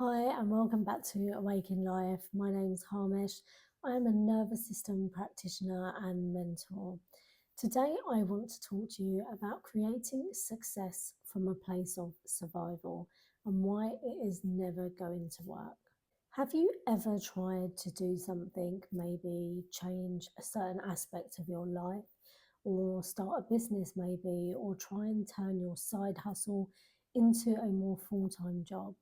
Hi, and welcome back to Awake in Life. My name's Harmesh. I am a nervous system practitioner and mentor. Today, I want to talk to you about creating success from a place of survival and why it is never going to work. Have you ever tried to do something, maybe change a certain aspect of your life, or start a business, maybe, or try and turn your side hustle into a more full time job?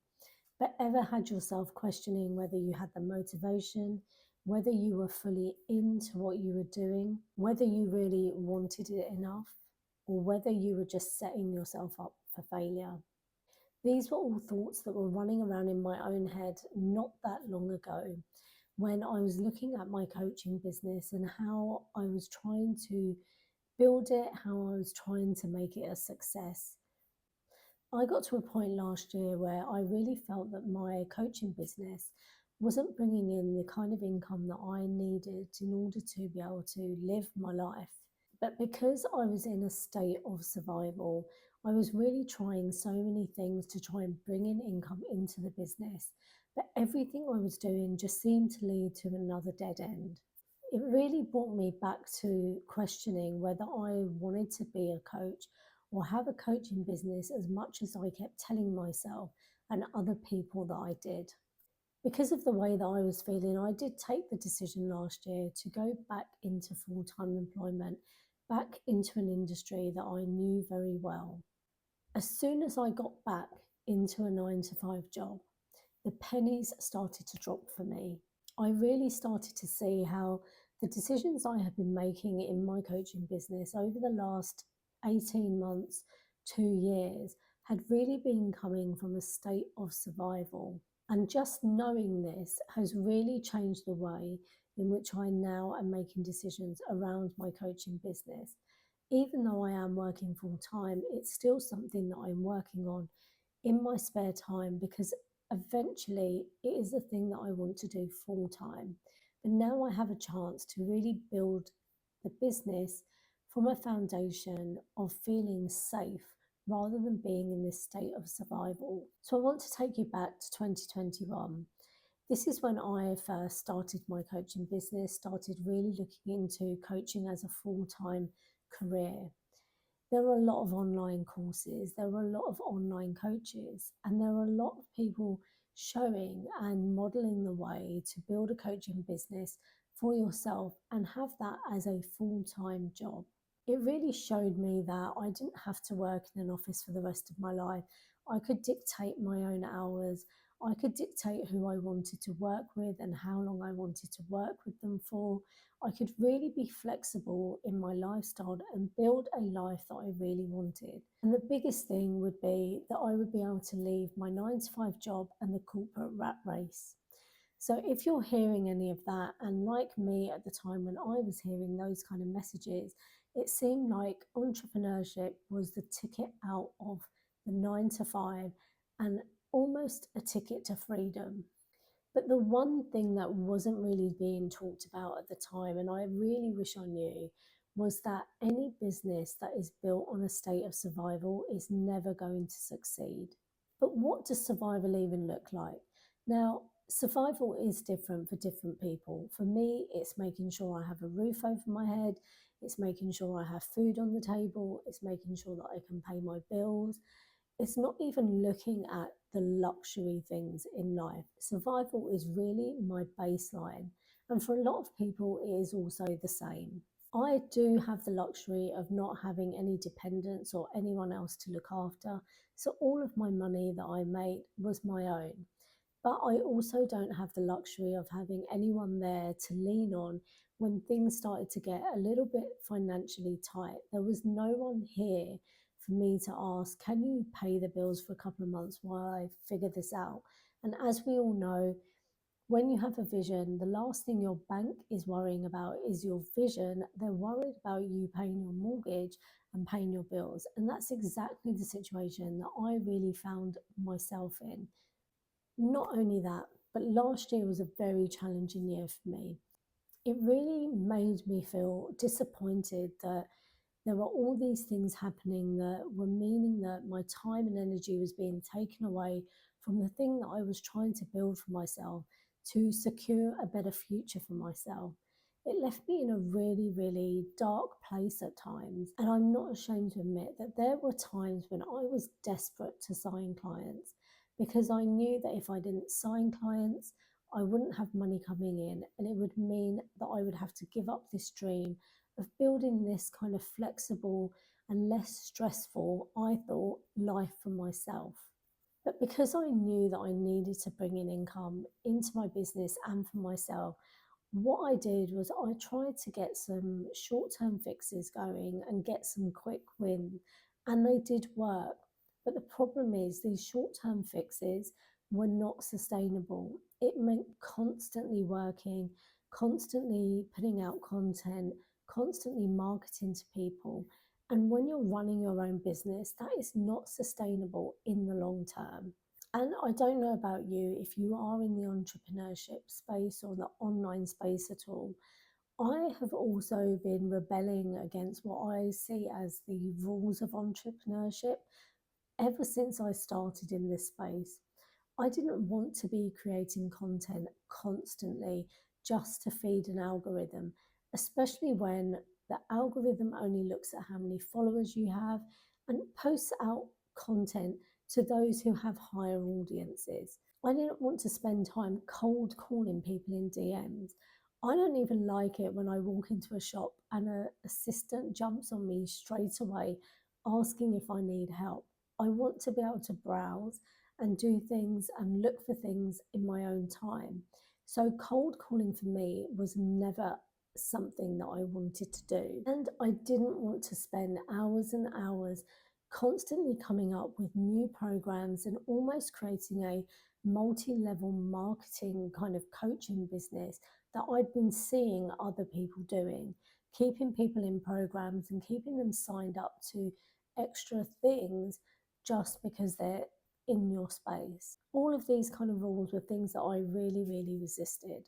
But ever had yourself questioning whether you had the motivation, whether you were fully into what you were doing, whether you really wanted it enough, or whether you were just setting yourself up for failure? These were all thoughts that were running around in my own head not that long ago when I was looking at my coaching business and how I was trying to build it, how I was trying to make it a success. I got to a point last year where I really felt that my coaching business wasn't bringing in the kind of income that I needed in order to be able to live my life. But because I was in a state of survival, I was really trying so many things to try and bring in income into the business. But everything I was doing just seemed to lead to another dead end. It really brought me back to questioning whether I wanted to be a coach or have a coaching business as much as I kept telling myself and other people that I did. Because of the way that I was feeling, I did take the decision last year to go back into full time employment, back into an industry that I knew very well. As soon as I got back into a 9 to 5 job, the pennies started to drop for me. I really started to see how the decisions I had been making in my coaching business over the last 18 months, 2 years, had really been coming from a state of survival. And just knowing this has really changed the way in which I now am making decisions around my coaching business. Even though I am working full time, it's still something that I'm working on in my spare time because eventually it is the thing that I want to do full time. But now I have a chance to really build the business from a foundation of feeling safe rather than being in this state of survival. So I want to take you back to 2021. This is when I first started my coaching business, started really looking into coaching as a full time career. There were a lot of online courses, there were a lot of online coaches, and there were a lot of people showing and modeling the way to build a coaching business for yourself and have that as a full time job. It really showed me that I didn't have to work in an office for the rest of my life. I could dictate my own hours. I could dictate who I wanted to work with and how long I wanted to work with them for. I could really be flexible in my lifestyle and build a life that I really wanted. And the biggest thing would be that I would be able to leave my 9 to 5 job and the corporate rat race. So if you're hearing any of that, and like me at the time when I was hearing those kind of messages, it seemed like entrepreneurship was the ticket out of the 9 to 5 and almost a ticket to freedom. But the one thing that wasn't really being talked about at the time, and I really wish I knew, was that any business that is built on a state of survival is never going to succeed. But what does survival even look like? Now, survival is different for different people. For me, it's making sure I have a roof over my head, it's making sure I have food on the table, it's making sure that I can pay my bills. It's not even looking at the luxury things in life. Survival is really my baseline. And for a lot of people, it is also the same. I do have the luxury of not having any dependents or anyone else to look after. So all of my money that I made was my own. But I also don't have the luxury of having anyone there to lean on when things started to get a little bit financially tight. There was no one here for me to ask, can you pay the bills for a couple of months while I figure this out? And as we all know, when you have a vision, the last thing your bank is worrying about is your vision. They're worried about you paying your mortgage and paying your bills. And that's exactly the situation that I really found myself in. Not only that, but last year was a very challenging year for me. It really made me feel disappointed that there were all these things happening that were meaning that my time and energy was being taken away from the thing that I was trying to build for myself to secure a better future for myself. It left me in a really, really dark place at times. And I'm not ashamed to admit that there were times when I was desperate to sign clients because I knew that if I didn't sign clients, I wouldn't have money coming in. And it would mean that I would have to give up this dream of building this kind of flexible and less stressful, I thought, life for myself. But because I knew that I needed to bring in income into my business and for myself, what I did was I tried to get some short term fixes going and get some quick wins, and they did work. But the problem is, these short term fixes were not sustainable. It meant constantly working, constantly putting out content, constantly marketing to people. And when you're running your own business, that is not sustainable in the long term. And I don't know about you, if you are in the entrepreneurship space or the online space at all. I have also been rebelling against what I see as the rules of entrepreneurship ever since I started in this space. I didn't want to be creating content constantly just to feed an algorithm, especially when the algorithm only looks at how many followers you have and posts out content to those who have higher audiences. I didn't want to spend time cold calling people in DMs. I don't even like it when I walk into a shop and an assistant jumps on me straight away asking if I need help. I want to be able to browse and do things and look for things in my own time. So, cold calling for me was never something that I wanted to do. And I didn't want to spend hours and hours constantly coming up with new programs and almost creating a multi level marketing kind of coaching business that I'd been seeing other people doing, keeping people in programs and keeping them signed up to extra things just because they're in your space. All of these kind of rules were things that I really, really resisted.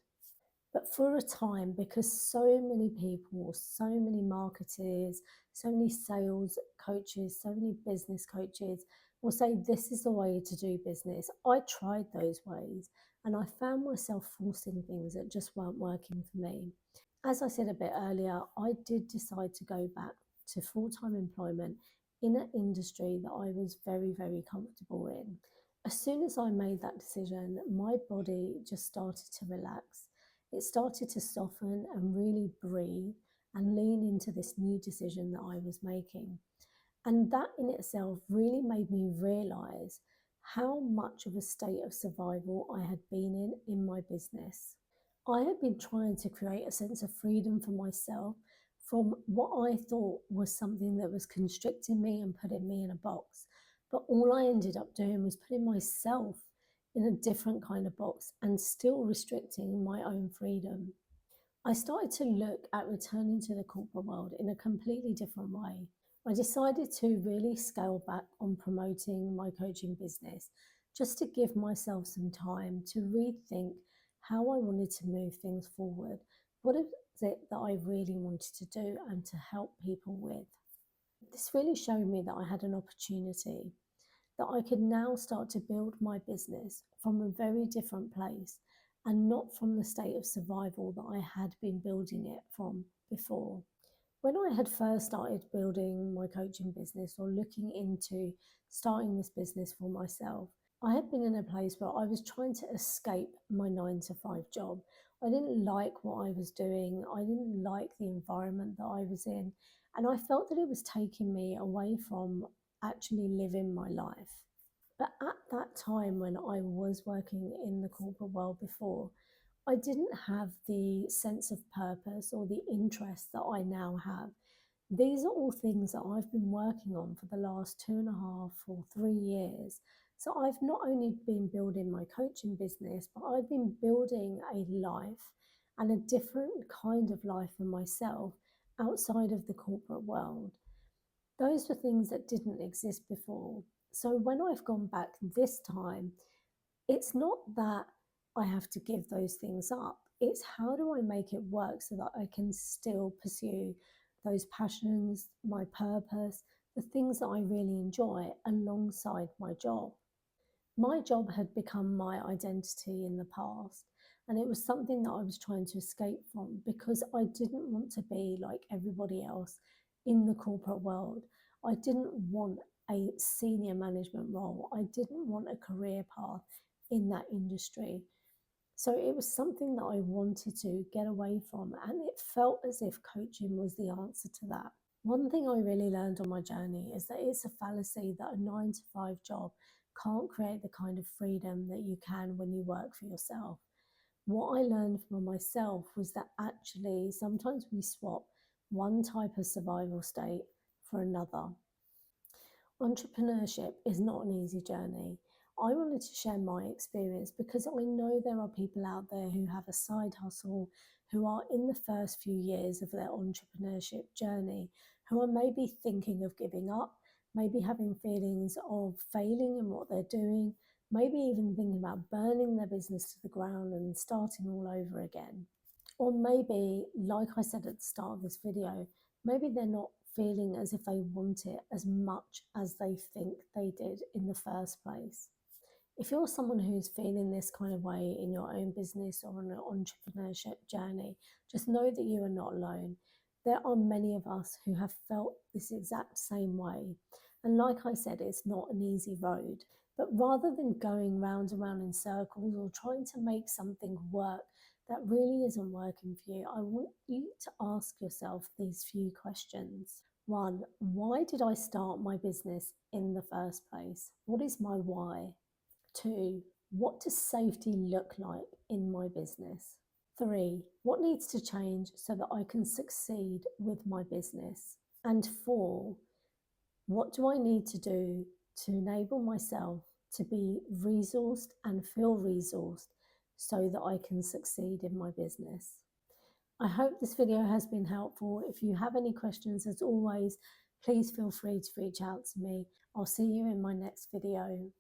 But for a time, because so many people, so many marketers, so many sales coaches, so many business coaches will say this is the way to do business. I tried those ways and I found myself forcing things that just weren't working for me. As I said a bit earlier, I did decide to go back to full time employment in an industry that I was very, very comfortable in. As soon as I made that decision, my body just started to relax. It started to soften and really breathe and lean into this new decision that I was making. And that in itself really made me realize how much of a state of survival I had been in my business. I had been trying to create a sense of freedom for myself from what I thought was something that was constricting me and putting me in a box. But all I ended up doing was putting myself in a different kind of box and still restricting my own freedom. I started to look at returning to the corporate world in a completely different way. I decided to really scale back on promoting my coaching business just to give myself some time to rethink how I wanted to move things forward. What is it that I really wanted to do and to help people with? This really showed me that I had an opportunity, that I could now start to build my business from a very different place and not from the state of survival that I had been building it from before. When I had first started building my coaching business or looking into starting this business for myself, I had been in a place where I was trying to escape my 9 to 5 job. I didn't like what I was doing. I didn't like the environment that I was in. And I felt that it was taking me away from actually living my life. But at that time, when I was working in the corporate world before, I didn't have the sense of purpose or the interest that I now have. These are all things that I've been working on for the last 2.5 or 3 years. So I've not only been building my coaching business, but I've been building a life and a different kind of life for myself outside of the corporate world. Those were things that didn't exist before. So when I've gone back this time, it's not that I have to give those things up. It's how do I make it work so that I can still pursue those passions, my purpose, the things that I really enjoy alongside my job. My job had become my identity in the past, and it was something that I was trying to escape from because I didn't want to be like everybody else in the corporate world. I didn't want a senior management role, I didn't want a career path in that industry. So it was something that I wanted to get away from, and it felt as if coaching was the answer to that. One thing I really learned on my journey is that it's a fallacy that a 9 to 5 job can't create the kind of freedom that you can when you work for yourself. What I learned for myself was that actually sometimes we swap one type of survival state for another. Entrepreneurship is not an easy journey. I wanted to share my experience because I know there are people out there who have a side hustle, who are in the first few years of their entrepreneurship journey, who are maybe thinking of giving up, maybe having feelings of failing in what they're doing, maybe even thinking about burning their business to the ground and starting all over again. Or maybe, like I said at the start of this video, maybe they're not feeling as if they want it as much as they think they did in the first place. If you're someone who's feeling this kind of way in your own business or on an entrepreneurship journey, just know that you are not alone. There are many of us who have felt this exact same way. And like I said, it's not an easy road. But rather than going round and round in circles or trying to make something work that really isn't working for you, I want you to ask yourself these few questions. One, why did I start my business in the first place? What is my why? Two, what does safety look like in my business? Three, what needs to change so that I can succeed with my business? And four, what do I need to do to enable myself to be resourced and feel resourced so that I can succeed in my business? I hope this video has been helpful. If you have any questions, as always, please feel free to reach out to me. I'll see you in my next video.